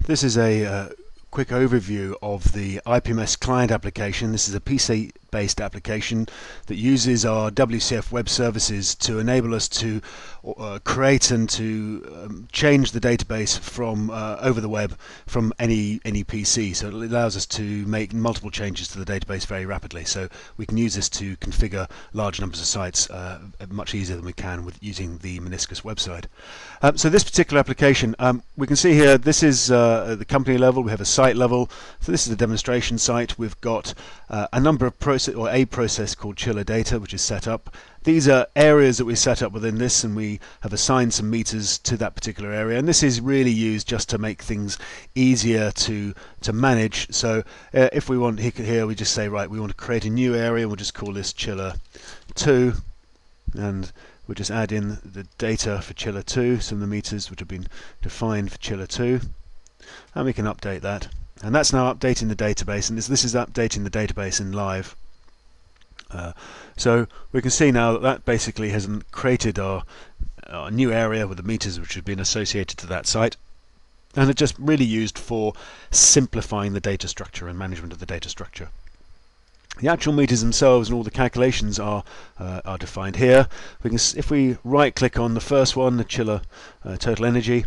This is a quick overview of the IPMS client application. This is a PC-based application that uses our WCF web services to enable us to create and to change the database from over the web from any PC. So it allows us to make multiple changes to the database very rapidly. So we can use this to configure large numbers of sites much easier than we can with using the Meniscus website. So this particular application, we can see here, this is at the company level. We have a site level. So this is a demonstration site. We've got a number of a process called chiller data, which is set up. These are areas that we set up within this, and we have assigned some meters to that particular area. And this is really used just to make things easier to manage. So if we want here, we just say, right, we want to create a new area. We'll just call this chiller 2, and we'll just add in the data for chiller 2, some of the meters which have been defined for chiller 2, and we can update that. And that's now updating the database, and this is updating the database in live. So we can see now that basically has created our new area with the meters which have been associated to that site, and it's just really used for simplifying the data structure and management of the data structure. The actual meters themselves and all the calculations are defined here. If we right-click on the first one, the chiller total energy,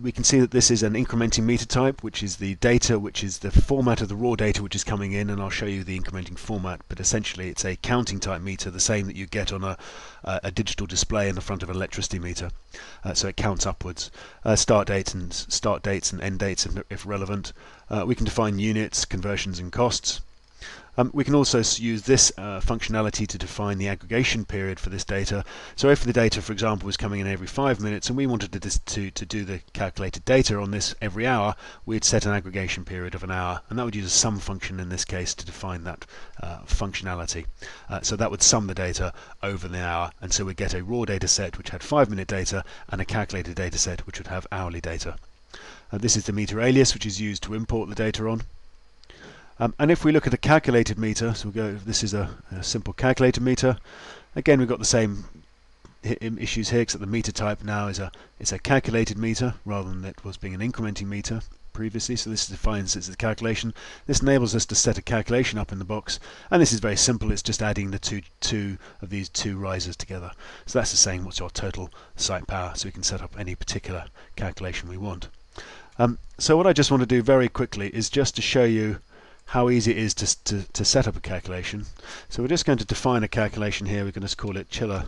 we can see that this is an incrementing meter type, which is the data, which is the format of the raw data which is coming in, and I'll show you the incrementing format. But essentially, it's a counting type meter, the same that you get on a digital display in the front of an electricity meter. So it counts upwards. Start dates and end dates if relevant. We can define units, conversions, and costs. We can also use this functionality to define the aggregation period for this data. So if the data, for example, was coming in every 5 minutes and we wanted to do the calculated data on this every hour, we'd set an aggregation period of an hour, and that would use a sum function in this case to define that functionality. So that would sum the data over the hour, and so we get a raw data set which had 5-minute data and a calculated data set which would have hourly data. This is the meter alias, which is used to import the data on. And if we look at a calculated meter, so this is a simple calculated meter. Again, we've got the same issues here, except the meter type now is a calculated meter rather than it was being an incrementing meter previously. So this defines it's the calculation. This enables us to set a calculation up in the box, and this is very simple. It's just adding the two of these two risers together. So that's the same. What's your total site power? So we can set up any particular calculation we want. So what I just want to do very quickly is just to show you how easy it is to set up a calculation. So we're just going to define a calculation here. We're going to call it chiller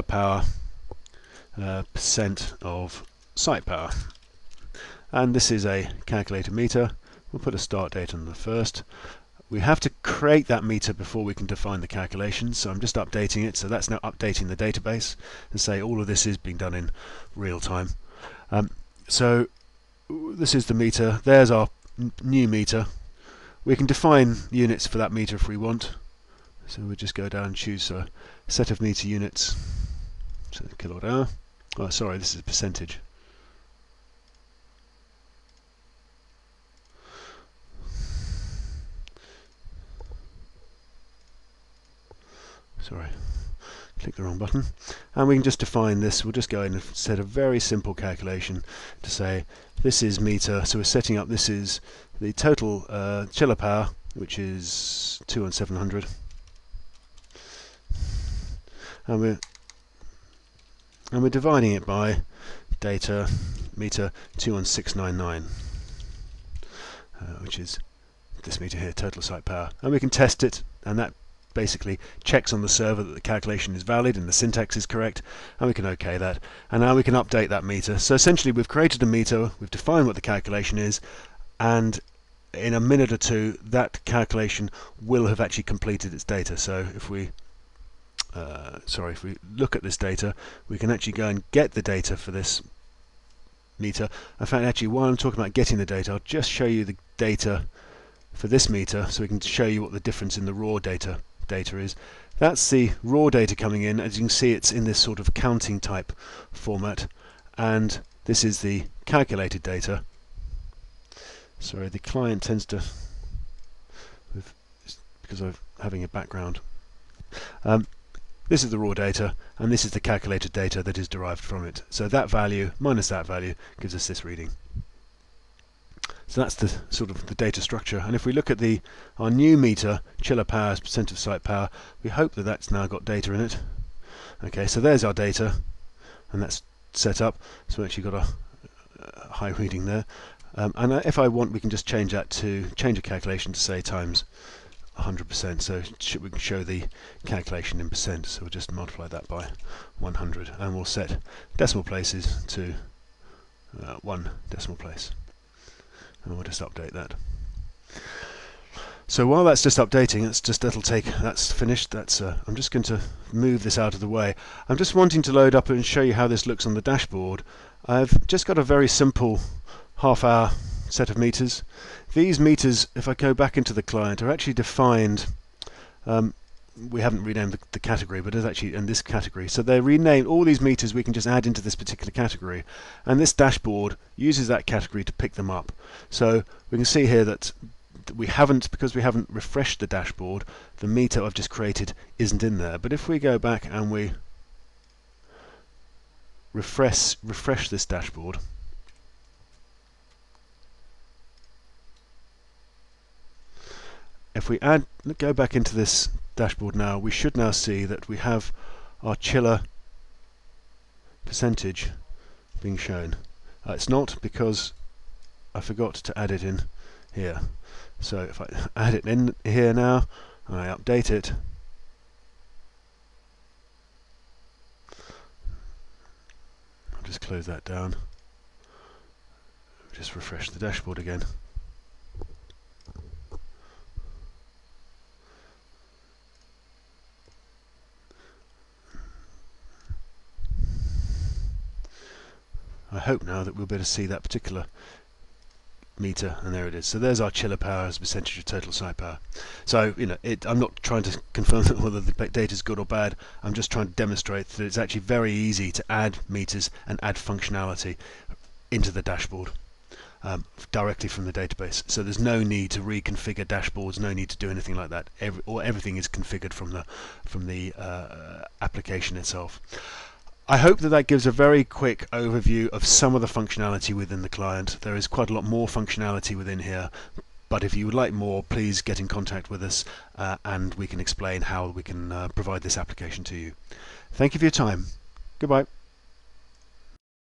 power percent of site power, and this is a calculated meter. We'll put a start date on the first. We have to create that meter before we can define the calculation, so I'm just updating it. So that's now updating the database, and say all of this is being done in real time. So this is the meter. There's our new meter. We can define units for that meter if we want. So we just go down and choose a set of meter units. So kilowatt hour. Oh, sorry, this is a percentage. Sorry, click the wrong button. And we can just define this. We'll just go in and set a very simple calculation to say this is meter. So we're setting up, this is the total chiller power, which is 2,700, and we're dividing it by data meter 21699, which is this meter here, total site power, and we can test it, and that basically checks on the server that the calculation is valid and the syntax is correct, and we can OK that, and now we can update that meter. So essentially we've created a meter, we've defined what the calculation is, and in a minute or two that calculation will have actually completed its data. So if we look at this data, we can actually go and get the data for this meter. In fact, actually, while I'm talking about getting the data, I'll just show you the data for this meter so we can show you what the difference in the raw data is. That's the raw data coming in. As you can see, it's in this sort of counting type format, and this is the calculated data. Sorry, the client tends to, because I'm having a background. This is the raw data, and this is the calculated data that is derived from it. So that value minus that value gives us this reading. So that's the sort of the data structure. And if we look at our new meter, chiller power as percent of site power, we hope that that's now got data in it. Okay, so there's our data, and that's set up. So we actually got a high reading there. And if I want, we can just change a calculation to say times 100%. So we can show the calculation in percent. So we'll just multiply that by 100, and we'll set decimal places to 1 decimal place. And we'll just update that. So while that's just updating, that's finished. I'm just going to move this out of the way. I'm just wanting to load up and show you how this looks on the dashboard. I've just got a very simple half-hour set of meters. These meters, if I go back into the client, are actually defined. We haven't renamed the category, but it's actually in this category. So they're renamed. All these meters we can just add into this particular category, and this dashboard uses that category to pick them up. So we can see here that because we haven't refreshed the dashboard, the meter I've just created isn't in there. But if we go back and we refresh this dashboard, if we go back into this dashboard now, we should now see that we have our chiller percentage being shown. It's not, because I forgot to add it in here. So if I add it in here now and I update it, I'll just close that down, just refresh the dashboard again. I hope now that we'll be able to see that particular meter, and there it is. So there's our chiller power as a percentage of total site power. So I'm not trying to confirm whether the data is good or bad. I'm just trying to demonstrate that it's actually very easy to add meters and add functionality into the dashboard directly from the database. So there's no need to reconfigure dashboards, no need to do anything like that. Everything is configured from the application itself. I hope that gives a very quick overview of some of the functionality within the client. There is quite a lot more functionality within here, but if you would like more, please get in contact with us and we can explain how we can provide this application to you. Thank you for your time. Goodbye.